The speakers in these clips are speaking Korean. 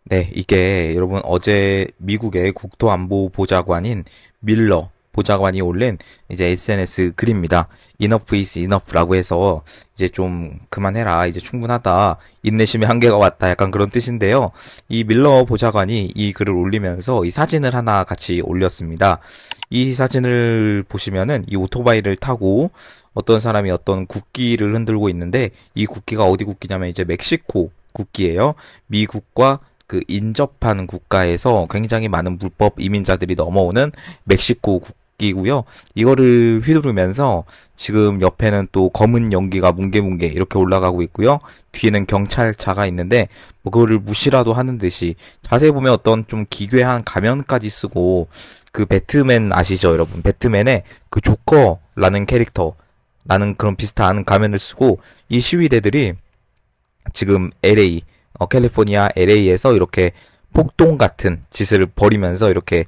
네, 이게 여러분 어제 미국의 국토안보보좌관인 밀러 보좌관이 올린 이제 SNS 글입니다. Enough is enough라고 해서 이제 좀 그만해라. 이제 충분하다. 인내심의 한계가 왔다. 약간 그런 뜻인데요. 이 밀러 보좌관이 이 글을 올리면서 이 사진을 하나 같이 올렸습니다. 이 사진을 보시면은 이 오토바이를 타고 어떤 사람이 어떤 국기를 흔들고 있는데 이 국기가 어디 국기냐면 이제 멕시코 국기예요. 미국과 그 인접한 국가에서 굉장히 많은 불법 이민자들이 넘어오는 멕시코 국기고요. 이거를 휘두르면서 지금 옆에는 또 검은 연기가 뭉게뭉게 이렇게 올라가고 있고요. 뒤에는 경찰차가 있는데 뭐 그거를 무시라도 하는 듯이 자세히 보면 어떤 좀 기괴한 가면까지 쓰고 그 배트맨 아시죠, 여러분? 배트맨의 그 조커라는 캐릭터라는 그런 비슷한 가면을 쓰고 이 시위대들이 지금 LA, 캘리포니아 LA에서 이렇게 폭동 같은 짓을 벌이면서 이렇게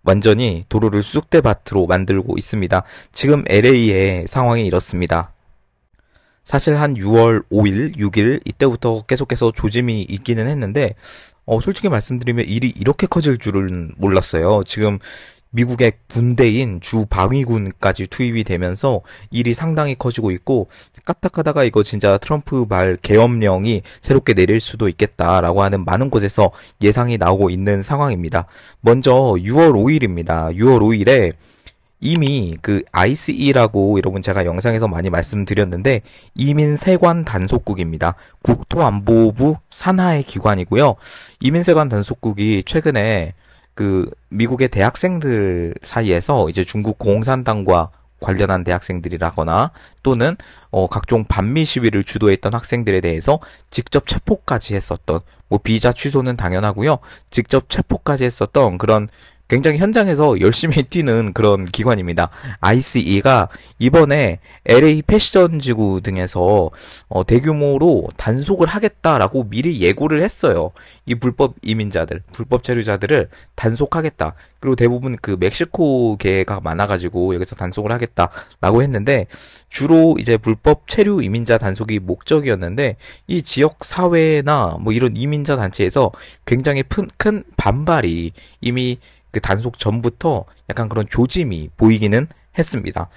완전히 도로를 쑥대밭으로 만들고 있습니다. 지금 LA의 상황이 이렇습니다. 사실 한 6월 5일, 6일 이때부터 계속해서 조짐이 있기는 했는데 솔직히 말씀드리면 일이 이렇게 커질 줄은 몰랐어요. 지금 미국의 군대인 주방위군까지 투입이 되면서 일이 상당히 커지고 있고 까딱하다가 이거 진짜 트럼프 말 계엄령이 새롭게 내릴 수도 있겠다라고 하는 많은 곳에서 예상이 나오고 있는 상황입니다. 먼저 6월 5일입니다. 6월 5일에 이미 그 ICE라고 여러분 제가 영상에서 많이 말씀드렸는데 이민세관 단속국입니다. 국토안보부 산하의 기관이고요. 이민세관 단속국이 최근에 그 미국의 대학생들 사이에서 이제 중국 공산당과 관련한 대학생들이라거나 또는 각종 반미 시위를 주도했던 학생들에 대해서 직접 체포까지 했었던 뭐 비자 취소는 당연하고요. 직접 체포까지 했었던 그런 굉장히 현장에서 열심히 뛰는 그런 기관입니다. ICE가 이번에 LA 패션 지구 등에서 대규모로 단속을 하겠다라고 미리 예고를 했어요. 이 불법 이민자들, 불법 체류자들을 단속하겠다. 그리고 대부분 그 멕시코계가 많아가지고 여기서 단속을 하겠다라고 했는데 주로 이제 불법 체류 이민자 단속이 목적이었는데 이 지역 사회나 뭐 이런 이민자 단체에서 굉장히 큰 반발이 이미 그 단속 전부터 약간 그런 조짐이 보이기는 했습니다.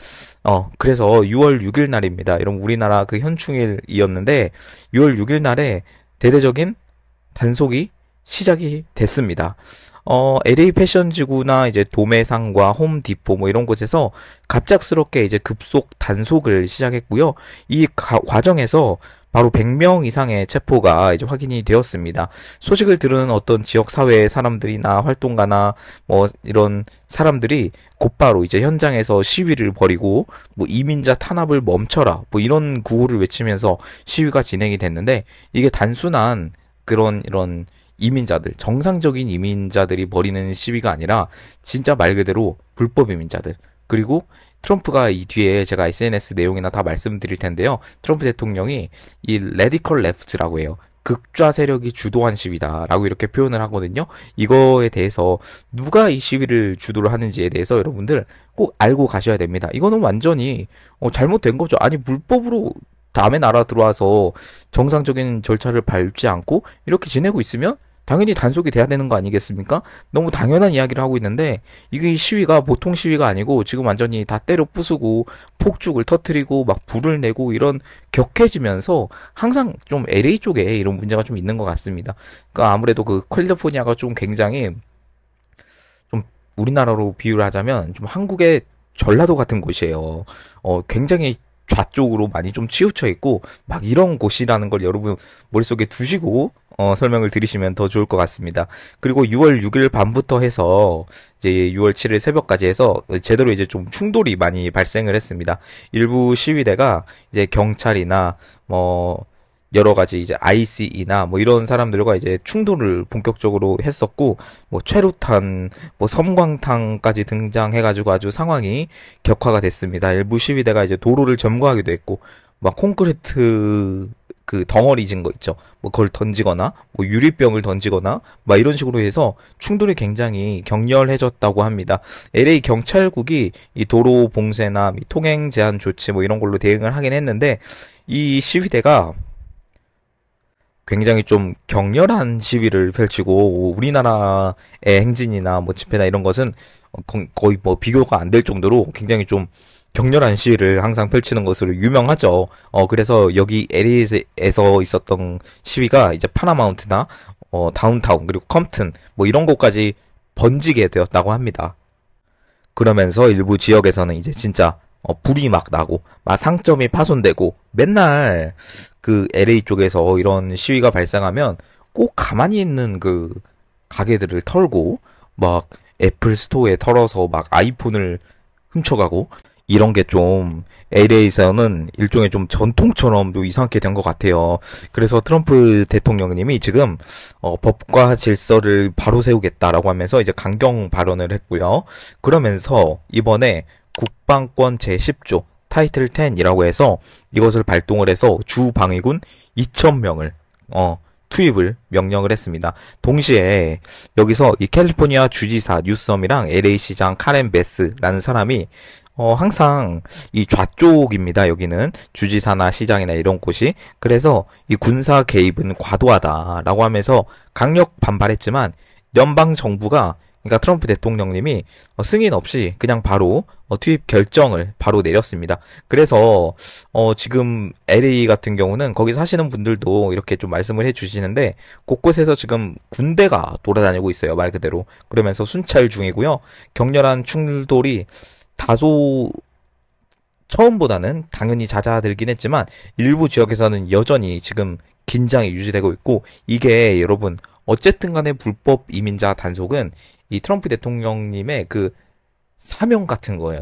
그래서 6월 6일 날입니다. 이런 우리나라 그 현충일이었는데 6월 6일 날에 대대적인 단속이 시작이 됐습니다. LA 패션 지구나 이제 도매상과 홈디포 뭐 이런 곳에서 갑작스럽게 이제 급속 단속을 시작했고요. 이 과정에서 바로 100명 이상의 체포가 이제 확인이 되었습니다. 소식을 들은 어떤 지역 사회 사람들이나 활동가나 뭐 이런 사람들이 곧바로 이제 현장에서 시위를 벌이고 뭐 이민자 탄압을 멈춰라 뭐 이런 구호를 외치면서 시위가 진행이 됐는데 이게 단순한 그런 이런 이민자들, 정상적인 이민자들이 벌이는 시위가 아니라 진짜 말 그대로 불법 이민자들. 그리고 트럼프가 이 뒤에 제가 SNS 내용이나 다 말씀드릴 텐데요. 트럼프 대통령이 이 레디컬 레프트라고 해요. 극좌 세력이 주도한 시위다라고 이렇게 표현을 하거든요. 이거에 대해서 누가 이 시위를 주도를 하는지에 대해서 여러분들 꼭 알고 가셔야 됩니다. 이거는 완전히 잘못된 거죠. 아니 불법으로 남의 나라 들어와서 정상적인 절차를 밟지 않고 이렇게 지내고 있으면 당연히 단속이 돼야 되는 거 아니겠습니까? 너무 당연한 이야기를 하고 있는데 이게 시위가 보통 시위가 아니고 지금 완전히 다 때려 부수고 폭죽을 터트리고 막 불을 내고 이런 격해지면서 항상 좀 LA 쪽에 이런 문제가 좀 있는 것 같습니다. 그러니까 아무래도 그 캘리포니아가 좀 굉장히 좀 우리나라로 비유를 하자면 좀 한국의 전라도 같은 곳이에요. 굉장히 좌쪽으로 많이 좀 치우쳐 있고 막 이런 곳이라는 걸 여러분 머릿속에 두시고 설명을 드리시면 더 좋을 것 같습니다. 그리고 6월 6일 밤부터 해서 이제 6월 7일 새벽까지 해서 제대로 이제 좀 충돌이 많이 발생을 했습니다. 일부 시위대가 이제 경찰이나 뭐 여러 가지 이제 ICE나 뭐 이런 사람들과 이제 충돌을 본격적으로 했었고 뭐 최루탄, 뭐 섬광탄까지 등장해가지고 아주 상황이 격화가 됐습니다. 일부 시위대가 이제 도로를 점거하기도 했고 막 콘크리트 그 덩어리 진 거 있죠. 뭐 그걸 던지거나 뭐 유리병을 던지거나 막 이런 식으로 해서 충돌이 굉장히 격렬해졌다고 합니다. LA 경찰국이 이 도로 봉쇄나 통행 제한 조치 뭐 이런 걸로 대응을 하긴 했는데 이 시위대가 굉장히 좀 격렬한 시위를 펼치고 우리나라의 행진이나 뭐 집회나 이런 것은 거의 뭐 비교가 안 될 정도로 굉장히 좀 격렬한 시위를 항상 펼치는 것으로 유명하죠. 그래서 여기 LA에서 있었던 시위가 이제 파라마운트나 다운타운 그리고 컴튼 뭐 이런 곳까지 번지게 되었다고 합니다. 그러면서 일부 지역에서는 이제 진짜 불이 막 나고 막 상점이 파손되고 맨날 그 LA 쪽에서 이런 시위가 발생하면 꼭 가만히 있는 그 가게들을 털고 막 애플 스토어에 털어서 막 아이폰을 훔쳐가고 이런 게 좀 LA에서는 일종의 좀 전통처럼 또 이상하게 된 것 같아요. 그래서 트럼프 대통령님이 지금 법과 질서를 바로 세우겠다라고 하면서 이제 강경 발언을 했고요. 그러면서 이번에 국방권 제10조 타이틀 10이라고 해서 이것을 발동을 해서 주 방위군 2,000명을 투입을 명령을 했습니다. 동시에 여기서 이 캘리포니아 주지사 뉴섬이랑 LA 시장 카렌 베스라는 사람이 항상 이 좌쪽입니다. 여기는 주지사나 시장이나 이런 곳이. 그래서 이 군사 개입은 과도하다라고 하면서 강력 반발했지만 연방 정부가 그러니까 트럼프 대통령님이 승인 없이 그냥 바로 투입 결정을 바로 내렸습니다. 그래서 지금 LA 같은 경우는 거기 사시는 분들도 이렇게 좀 말씀을 해주시는데 곳곳에서 지금 군대가 돌아다니고 있어요. 말 그대로. 그러면서 순찰 중이고요. 격렬한 충돌이 다소 처음보다는 당연히 잦아들긴 했지만 일부 지역에서는 여전히 지금 긴장이 유지되고 있고 이게 여러분 어쨌든 간에 불법 이민자 단속은 이 트럼프 대통령님의 그 사명 같은 거예요.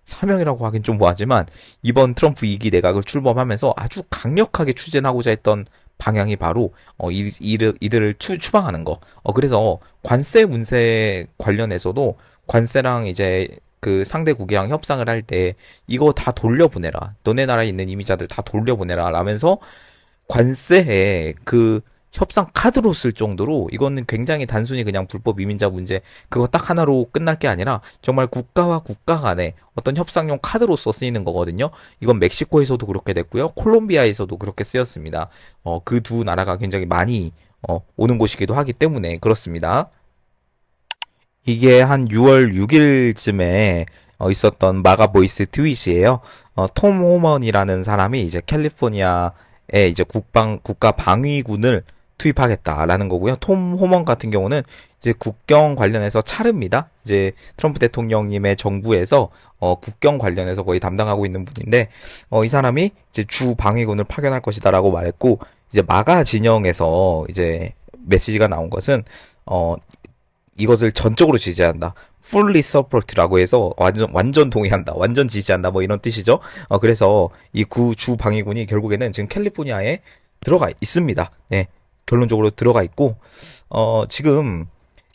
사명이라고 하긴 좀 뭐하지만 이번 트럼프 2기 내각을 출범하면서 아주 강력하게 추진하고자 했던 방향이 바로 이들을 추방하는 거. 그래서 관세 문세 관련해서도 관세랑 이제 그 상대국이랑 협상을 할 때 이거 다 돌려보내라. 너네 나라에 있는 이민자들 다 돌려보내라. 라면서 관세에 그 협상 카드로 쓸 정도로 이거는 굉장히 단순히 그냥 불법 이민자 문제 그거 딱 하나로 끝날 게 아니라 정말 국가와 국가 간의 어떤 협상용 카드로서 쓰이는 거거든요. 이건 멕시코에서도 그렇게 됐고요. 콜롬비아에서도 그렇게 쓰였습니다. 그 두 나라가 굉장히 많이 오는 곳이기도 하기 때문에 그렇습니다. 이게 한 6월 6일쯤에 있었던 마가보이스 트윗이에요. 톰 호먼이라는 사람이 이제 캘리포니아에 이제 국가 방위군을 투입하겠다라는 거고요. 톰 호먼 같은 경우는 이제 국경 관련해서 차르입니다. 이제 트럼프 대통령님의 정부에서 국경 관련해서 거의 담당하고 있는 분인데 이 사람이 이제 주 방위군을 파견할 것이다라고 말했고 이제 마가 진영에서 이제 메시지가 나온 것은 이것을 전적으로 지지한다. fully support라고 해서 완전 동의한다. 완전 지지한다. 뭐 이런 뜻이죠. 그래서 이 주 방위군이 결국에는 지금 캘리포니아에 들어가 있습니다. 네. 결론적으로 들어가 있고 지금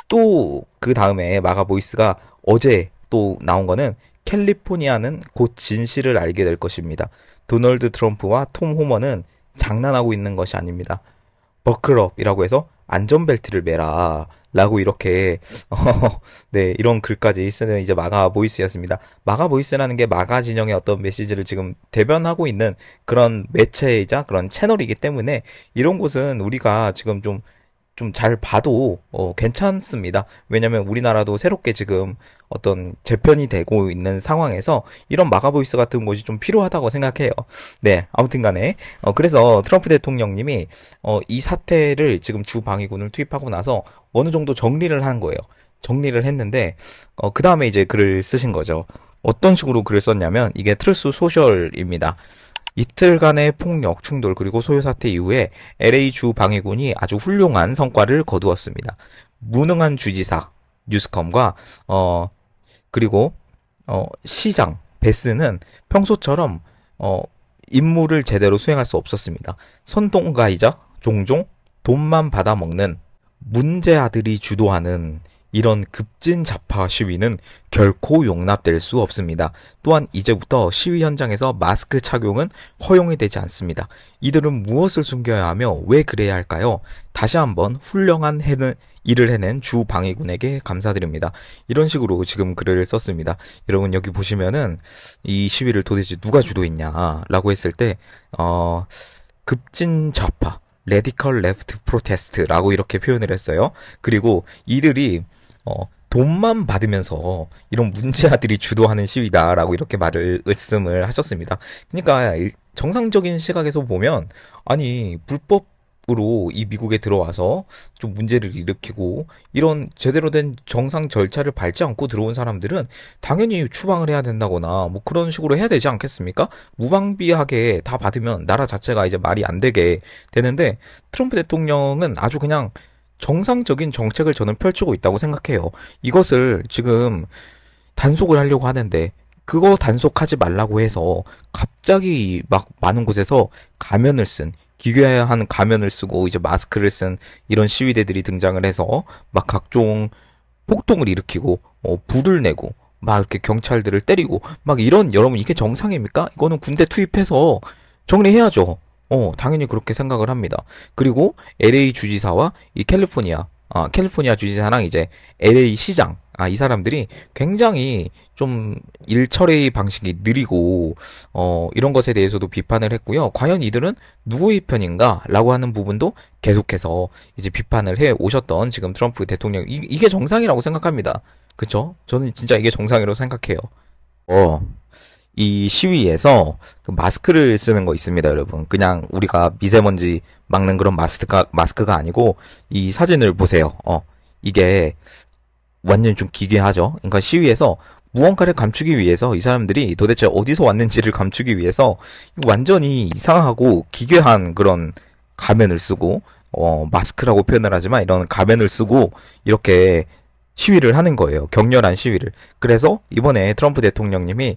또 그 다음에 마가 보이스가 어제 또 나온 거는 캘리포니아는 곧 진실을 알게 될 것입니다. 도널드 트럼프와 톰 호먼은 장난하고 있는 것이 아닙니다. 버클업이라고 해서 안전벨트를 매라 라고 이렇게 네 이런 글까지 쓰는 이제 마가 보이스였습니다. 마가 보이스라는 게 마가 진영의 어떤 메시지를 지금 대변하고 있는 그런 매체이자 그런 채널이기 때문에 이런 곳은 우리가 지금 좀 잘 봐도 괜찮습니다. 왜냐면 우리나라도 새롭게 지금 어떤 재편이 되고 있는 상황에서 이런 마가보이스 같은 곳이 좀 필요하다고 생각해요. 네, 아무튼 간에 그래서 트럼프 대통령님이 이 사태를 지금 주 방위군을 투입하고 나서 어느 정도 정리를 한 거예요. 정리를 했는데 그 다음에 이제 글을 쓰신 거죠. 어떤 식으로 글을 썼냐면 이게 트루스 소셜입니다. 이틀간의 폭력, 충돌 그리고 소요 사태 이후에 LA 주 방위군이 아주 훌륭한 성과를 거두었습니다. 무능한 주지사 뉴스컴과 그리고 시장 베스는 평소처럼 임무를 제대로 수행할 수 없었습니다. 선동가이자 종종 돈만 받아먹는 문제 아들이 주도하는 이런 급진자파 시위는 결코 용납될 수 없습니다. 또한 이제부터 시위 현장에서 마스크 착용은 허용이 되지 않습니다. 이들은 무엇을 숨겨야 하며 왜 그래야 할까요? 다시 한번 훌륭한 일을 해낸 주 방위군에게 감사드립니다. 이런 식으로 지금 글을 썼습니다. 여러분 여기 보시면은 이 시위를 도대체 누가 주도했냐라고 했을 때 급진좌파 레디컬 레프트 프로테스트라고 이렇게 표현을 했어요. 그리고 이들이 돈만 받으면서 이런 문제아들이 주도하는 시위다라고 이렇게 말씀을 하셨습니다. 그러니까 정상적인 시각에서 보면 아니 불법으로 이 미국에 들어와서 좀 문제를 일으키고 이런 제대로 된 정상 절차를 밟지 않고 들어온 사람들은 당연히 추방을 해야 된다거나 뭐 그런 식으로 해야 되지 않겠습니까? 무방비하게 다 받으면 나라 자체가 이제 말이 안 되게 되는데 트럼프 대통령은 아주 그냥 정상적인 정책을 저는 펼치고 있다고 생각해요. 이것을 지금 단속을 하려고 하는데 그거 단속하지 말라고 해서 갑자기 막 많은 곳에서 가면을 쓴 기괴한 가면을 쓰고 이제 마스크를 쓴 이런 시위대들이 등장을 해서 막 각종 폭동을 일으키고 불을 내고 막 이렇게 경찰들을 때리고 막 이런 여러분 이게 정상입니까? 이거는 군대 투입해서 정리해야죠. 당연히 그렇게 생각을 합니다. 그리고 LA 주지사와 이 캘리포니아 주지사랑 이제 LA 시장, 이 사람들이 굉장히 좀 일처리 방식이 느리고, 이런 것에 대해서도 비판을 했고요. 과연 이들은 누구의 편인가? 라고 하는 부분도 계속해서 이제 비판을 해 오셨던 지금 트럼프 대통령, 이게 정상이라고 생각합니다. 그쵸? 저는 진짜 이게 정상이라고 생각해요. 이 시위에서 그 마스크를 쓰는 거 있습니다, 여러분. 그냥 우리가 미세먼지 막는 그런 마스크가 아니고, 이 사진을 보세요. 이게 완전 좀 기괴하죠? 그러니까 시위에서 무언가를 감추기 위해서 이 사람들이 도대체 어디서 왔는지를 감추기 위해서 완전히 이상하고 기괴한 그런 가면을 쓰고, 마스크라고 표현을 하지만 이런 가면을 쓰고 이렇게 시위를 하는 거예요. 격렬한 시위를. 그래서 이번에 트럼프 대통령님이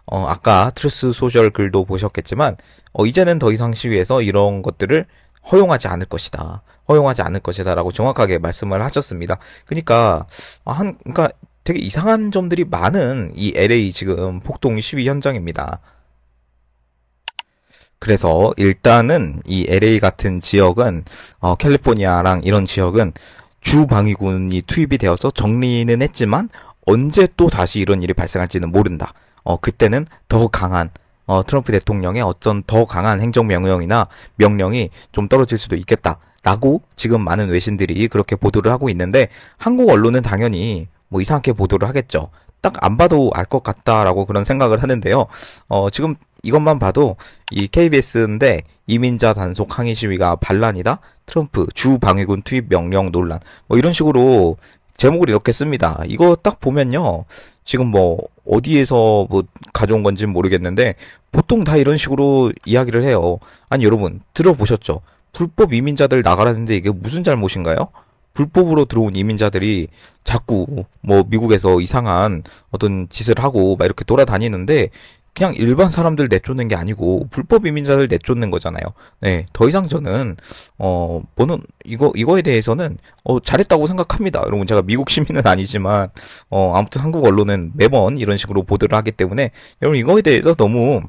아까 트루스 소셜 글도 보셨겠지만 이제는 더 이상 시위에서 이런 것들을 허용하지 않을 것이다. 허용하지 않을 것이다라고 정확하게 말씀을 하셨습니다. 그러니까 그러니까 되게 이상한 점들이 많은 이 LA 지금 폭동 시위 현장입니다. 그래서 일단은 이 LA 같은 지역은 캘리포니아랑 이런 지역은 주방위군이 투입이 되어서 정리는 했지만 언제 또 다시 이런 일이 발생할지는 모른다. 그때는 더 강한 트럼프 대통령의 어떤 더 강한 행정명령이나 명령이 좀 떨어질 수도 있겠다. 라고 지금 많은 외신들이 그렇게 보도를 하고 있는데 한국 언론은 당연히 뭐 이상하게 보도를 하겠죠. 딱 안 봐도 알 것 같다라고 그런 생각을 하는데요. 지금 이것만 봐도 이 KBS인데 이민자 단속 항의 시위가 반란이다. 트럼프 주 방위군 투입 명령 논란. 뭐 이런 식으로 제목을 이렇게 씁니다. 이거 딱 보면요. 지금 뭐 어디에서 뭐 가져온 건지는 모르겠는데 보통 다 이런 식으로 이야기를 해요. 아니 여러분 들어보셨죠? 불법 이민자들 나가라는데 이게 무슨 잘못인가요? 불법으로 들어온 이민자들이 자꾸 뭐 미국에서 이상한 어떤 짓을 하고 막 이렇게 돌아다니는데 그냥 일반 사람들 내쫓는 게 아니고 불법 이민자들 내쫓는 거잖아요. 네, 더 이상 저는 뭐는 이거에 대해서는 잘했다고 생각합니다. 여러분 제가 미국 시민은 아니지만 아무튼 한국 언론은 매번 이런 식으로 보도를 하기 때문에 여러분 이거에 대해서 너무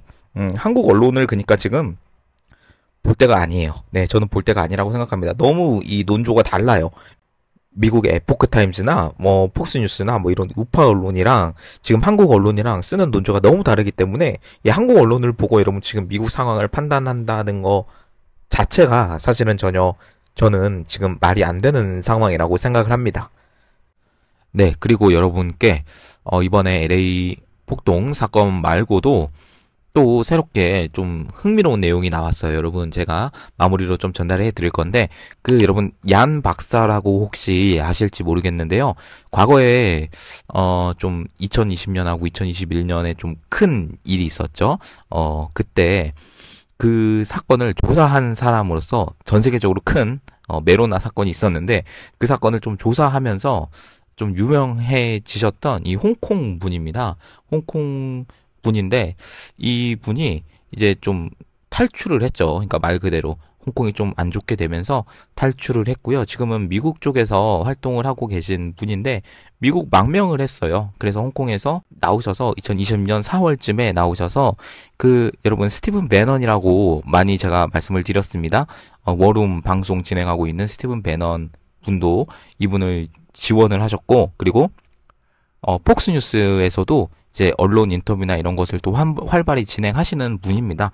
한국 언론을 그러니까 지금 볼 때가 아니에요. 네, 저는 볼 때가 아니라고 생각합니다. 너무 이 논조가 달라요. 미국의 에포크 타임즈나 뭐 폭스뉴스나 뭐 이런 우파 언론이랑 지금 한국 언론이랑 쓰는 논조가 너무 다르기 때문에 이 한국 언론을 보고 여러분 지금 미국 상황을 판단한다는 거 자체가 사실은 전혀 저는 지금 말이 안 되는 상황이라고 생각을 합니다. 네, 그리고 여러분께 이번에 LA 폭동 사건 말고도 또 새롭게 좀 흥미로운 내용이 나왔어요. 여러분 제가 마무리로 좀 전달해 드릴 건데 여러분 얀 박사라고 혹시 아실지 모르겠는데요. 과거에 좀 2020년하고 2021년에 좀 큰 일이 있었죠. 그때 그 사건을 조사한 사람으로서 전 세계적으로 큰 메로나 사건이 있었는데 그 사건을 좀 조사하면서 좀 유명해지셨던 이 홍콩 분입니다. 홍콩 분인데 이 분이 이제 좀 탈출을 했죠. 그러니까 말 그대로 홍콩이 좀 안 좋게 되면서 탈출을 했고요. 지금은 미국 쪽에서 활동을 하고 계신 분인데 미국 망명을 했어요. 그래서 홍콩에서 나오셔서 2020년 4월쯤에 나오셔서 여러분 스티븐 배넌이라고 많이 제가 말씀을 드렸습니다. 워룸 방송 진행하고 있는 스티븐 배넌 분도 이분을 지원을 하셨고 그리고 폭스뉴스에서도 이제 언론 인터뷰나 이런 것을 또 활발히 진행하시는 분입니다.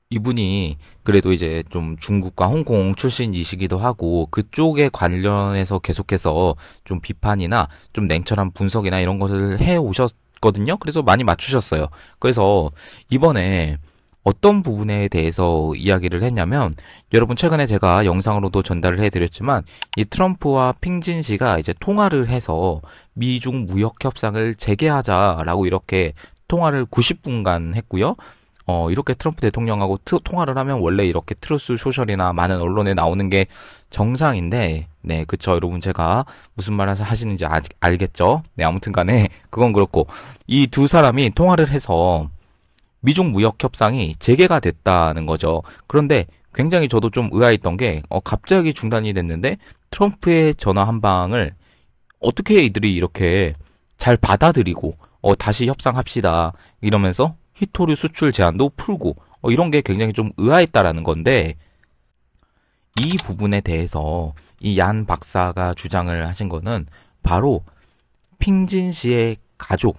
이분이 그래도 이제 좀 중국과 홍콩 출신이시기도 하고 그쪽에 관련해서 계속해서 좀 비판이나 좀 냉철한 분석이나 이런 것을 해 오셨거든요. 그래서 많이 맞추셨어요. 그래서 이번에 어떤 부분에 대해서 이야기를 했냐면 여러분 최근에 제가 영상으로도 전달을 해드렸지만 이 트럼프와 핑진 씨가 이제 통화를 해서 미중 무역 협상을 재개하자라고 이렇게 통화를 90분간 했고요. 이렇게 트럼프 대통령하고 통화를 하면 원래 이렇게 트루스 소셜이나 많은 언론에 나오는 게 정상인데, 네, 그쵸. 여러분 제가 무슨 말 하시는지 아직 알겠죠? 네, 아무튼 간에 그건 그렇고, 이 두 사람이 통화를 해서 미중 무역 협상이 재개가 됐다는 거죠. 그런데 굉장히 저도 좀 의아했던 게, 갑자기 중단이 됐는데, 트럼프의 전화 한 방을 어떻게 이들이 이렇게 잘 받아들이고, 다시 협상합시다. 이러면서 히토류 수출 제한도 풀고 이런 게 굉장히 좀 의아했다라는 건데 이 부분에 대해서 이 얀 박사가 주장을 하신 거는 바로 핑진 씨의 가족,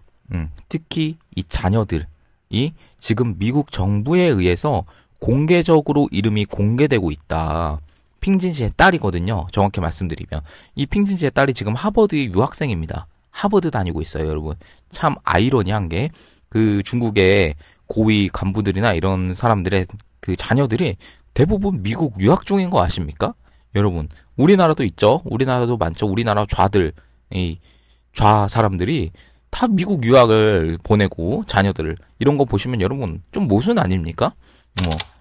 특히 이 자녀들이 지금 미국 정부에 의해서 공개적으로 이름이 공개되고 있다. 핑진 씨의 딸이거든요. 정확히 말씀드리면 이 핑진 씨의 딸이 지금 하버드의 유학생입니다. 하버드 다니고 있어요, 여러분. 참 아이러니한 게 그 중국의 고위 간부들이나 이런 사람들의 그 자녀들이 대부분 미국 유학 중인 거 아십니까? 여러분, 우리나라도 있죠? 우리나라도 많죠? 우리나라 좌들, 이 좌 사람들이 다 미국 유학을 보내고 자녀들을 이런 거 보시면 여러분 좀 모순 아닙니까?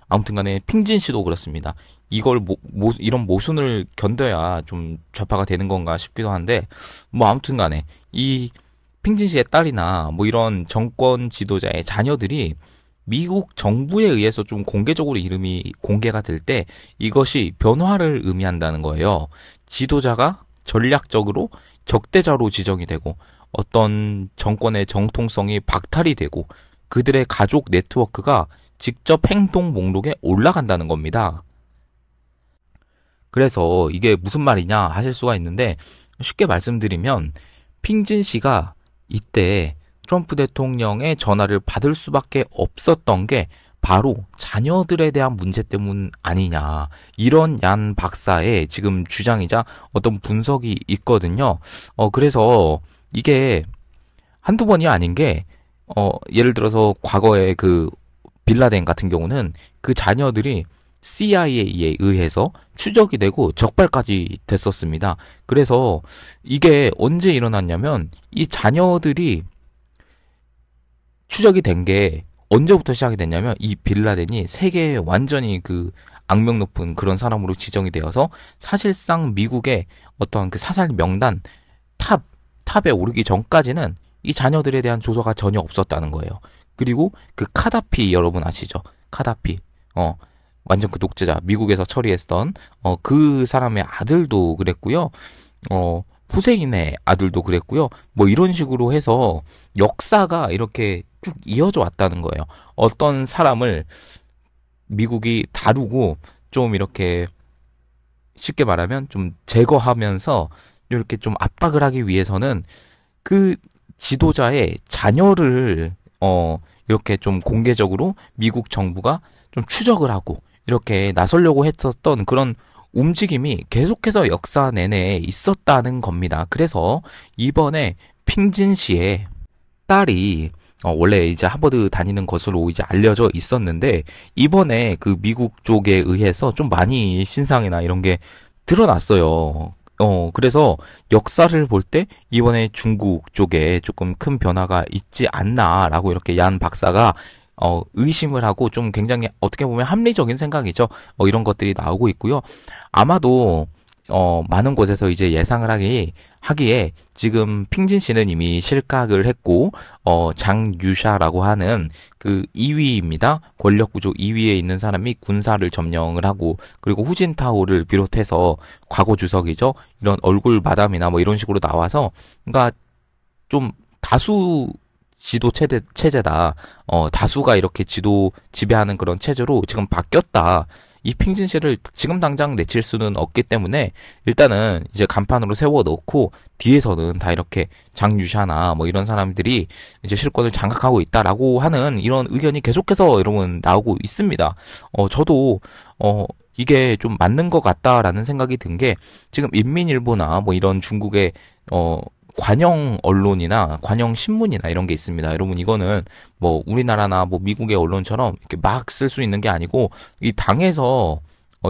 아무튼 간에 핑진 씨도 그렇습니다. 이걸 이런 모순을 견뎌야 좀 좌파가 되는 건가 싶기도 한데 아무튼 간에 이 핑진 씨의 딸이나 이런 정권 지도자의 자녀들이 미국 정부에 의해서 좀 공개적으로 이름이 공개가 될 때 이것이 변화를 의미한다는 거예요. 지도자가 전략적으로 적대자로 지정이 되고 어떤 정권의 정통성이 박탈이 되고 그들의 가족 네트워크가 직접 행동 목록에 올라간다는 겁니다. 그래서 이게 무슨 말이냐 하실 수가 있는데 쉽게 말씀드리면 핑진 씨가 이때 트럼프 대통령의 전화를 받을 수밖에 없었던 게 바로 자녀들에 대한 문제 때문 아니냐. 이런 얀 박사의 지금 주장이자 어떤 분석이 있거든요. 그래서 이게 한두 번이 아닌 게, 예를 들어서 과거에 그 빌라덴 같은 경우는 그 자녀들이 CIA에 의해서 추적이 되고 적발까지 됐었습니다. 그래서 이게 언제 일어났냐면 이 자녀들이 추적이 된 게 언제부터 시작이 됐냐면 이 빌라덴이 세계에 완전히 그 악명 높은 그런 사람으로 지정이 되어서 사실상 미국의 어떤 그 사살 명단 탑에 오르기 전까지는 이 자녀들에 대한 조사가 전혀 없었다는 거예요. 그리고 그 카다피 여러분 아시죠? 카다피. 완전 그 독재자, 미국에서 처리했던, 그 사람의 아들도 그랬고요. 후세인의 아들도 그랬고요. 이런 식으로 해서 역사가 이렇게 쭉 이어져 왔다는 거예요. 어떤 사람을 미국이 다루고 좀 이렇게 쉽게 말하면 좀 제거하면서 이렇게 좀 압박을 하기 위해서는 그 지도자의 자녀를, 이렇게 좀 공개적으로 미국 정부가 좀 추적을 하고 이렇게 나서려고 했었던 그런 움직임이 계속해서 역사 내내 있었다는 겁니다. 그래서 이번에 핑진 씨의 딸이 원래 이제 하버드 다니는 것으로 이제 알려져 있었는데 이번에 그 미국 쪽에 의해서 좀 많이 신상이나 이런 게 드러났어요. 그래서 역사를 볼 때 이번에 중국 쪽에 조금 큰 변화가 있지 않나라고 이렇게 얀 박사가 의심을 하고 좀 굉장히 어떻게 보면 합리적인 생각이죠. 이런 것들이 나오고 있고요. 아마도 많은 곳에서 이제 예상을 하기에 지금 핑진 씨는 이미 실각을 했고 장유샤라고 하는 그 2위입니다. 권력 구조 2위에 있는 사람이 군사를 점령을 하고 그리고 후진타오를 비롯해서 과거 주석이죠. 이런 얼굴 마담이나 이런 식으로 나와서 그러니까 좀 다수 지도 체제다. 다수가 이렇게 지배하는 그런 체제로 지금 바뀌었다. 이 핑진 씨를 지금 당장 내칠 수는 없기 때문에 일단은 이제 간판으로 세워 놓고 뒤에서는 다 이렇게 장유샤나 뭐 이런 사람들이 이제 실권을 장악하고 있다라고 하는 이런 의견이 계속해서 여러분 나오고 있습니다. 저도 이게 좀 맞는 것 같다라는 생각이 든 게 지금 인민일보나 뭐 이런 중국의 관영 언론이나 관영 신문이나 이런 게 있습니다. 여러분 이거는 뭐 우리나라나 뭐 미국의 언론처럼 이렇게 막 쓸 수 있는 게 아니고 이 당에서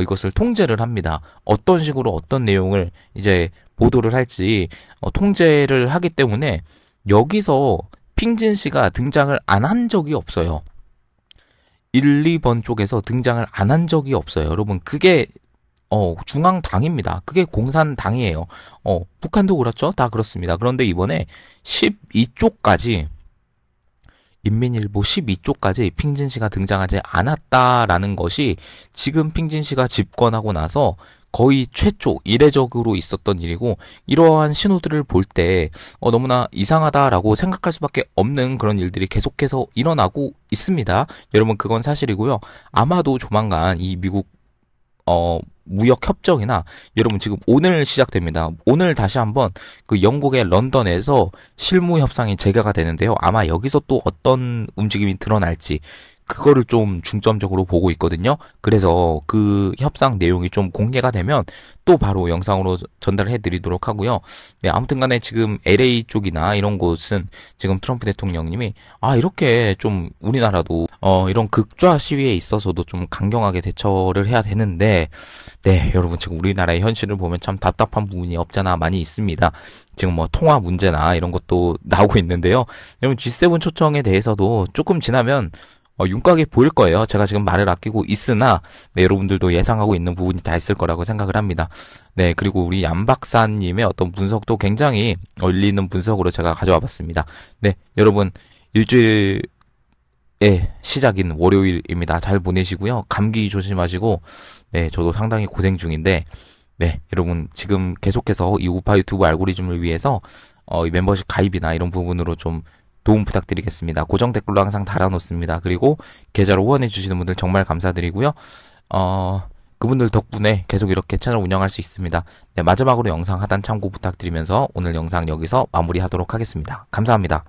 이것을 통제를 합니다. 어떤 식으로 어떤 내용을 이제 보도를 할지 통제를 하기 때문에 여기서 핑진 씨가 등장을 안 한 적이 없어요. 1, 2번 쪽에서 등장을 안 한 적이 없어요. 여러분 그게 중앙당입니다. 그게 공산당이에요. 북한도 그렇죠? 다 그렇습니다. 그런데 이번에 12쪽까지 인민일보 12쪽까지 핑진 씨가 등장하지 않았다라는 것이 지금 핑진 씨가 집권하고 나서 거의 최초 이례적으로 있었던 일이고 이러한 신호들을 볼 때 너무나 이상하다라고 생각할 수밖에 없는 그런 일들이 계속해서 일어나고 있습니다. 여러분 그건 사실이고요. 아마도 조만간 이 미국 무역 협정이나 여러분 지금 오늘 시작됩니다. 오늘 다시 한번 그 영국의 런던에서 실무 협상이 재개가 되는데요. 아마 여기서 또 어떤 움직임이 드러날지 그거를 좀 중점적으로 보고 있거든요. 그래서 그 협상 내용이 좀 공개가 되면 또 바로 영상으로 전달해 드리도록 하고요. 네, 아무튼 간에 지금 LA 쪽이나 이런 곳은 지금 트럼프 대통령님이 이렇게 좀 우리나라도 이런 극좌 시위에 있어서도 좀 강경하게 대처를 해야 되는데 네, 여러분 지금 우리나라의 현실을 보면 참 답답한 부분이 없잖아 많이 있습니다. 지금 뭐 통화 문제나 이런 것도 나오고 있는데요. 여러분 G7 초청에 대해서도 조금 지나면 윤곽이 보일 거예요. 제가 지금 말을 아끼고 있으나 네, 여러분들도 예상하고 있는 부분이 다 있을 거라고 생각을 합니다. 네, 그리고 우리 양 박사님의 어떤 분석도 굉장히 일리 있는 분석으로 제가 가져와 봤습니다. 네, 여러분 일주일의 시작인 월요일입니다. 잘 보내시고요. 감기 조심하시고 네, 저도 상당히 고생 중인데 네, 여러분 지금 계속해서 이 우파 유튜브 알고리즘을 위해서 이 멤버십 가입이나 이런 부분으로 좀 도움 부탁드리겠습니다. 고정 댓글로 항상 달아놓습니다. 그리고 계좌로 후원해주시는 분들 정말 감사드리고요. 그분들 덕분에 계속 이렇게 채널 운영할 수 있습니다. 네, 마지막으로 영상 하단 참고 부탁드리면서 오늘 영상 여기서 마무리하도록 하겠습니다. 감사합니다.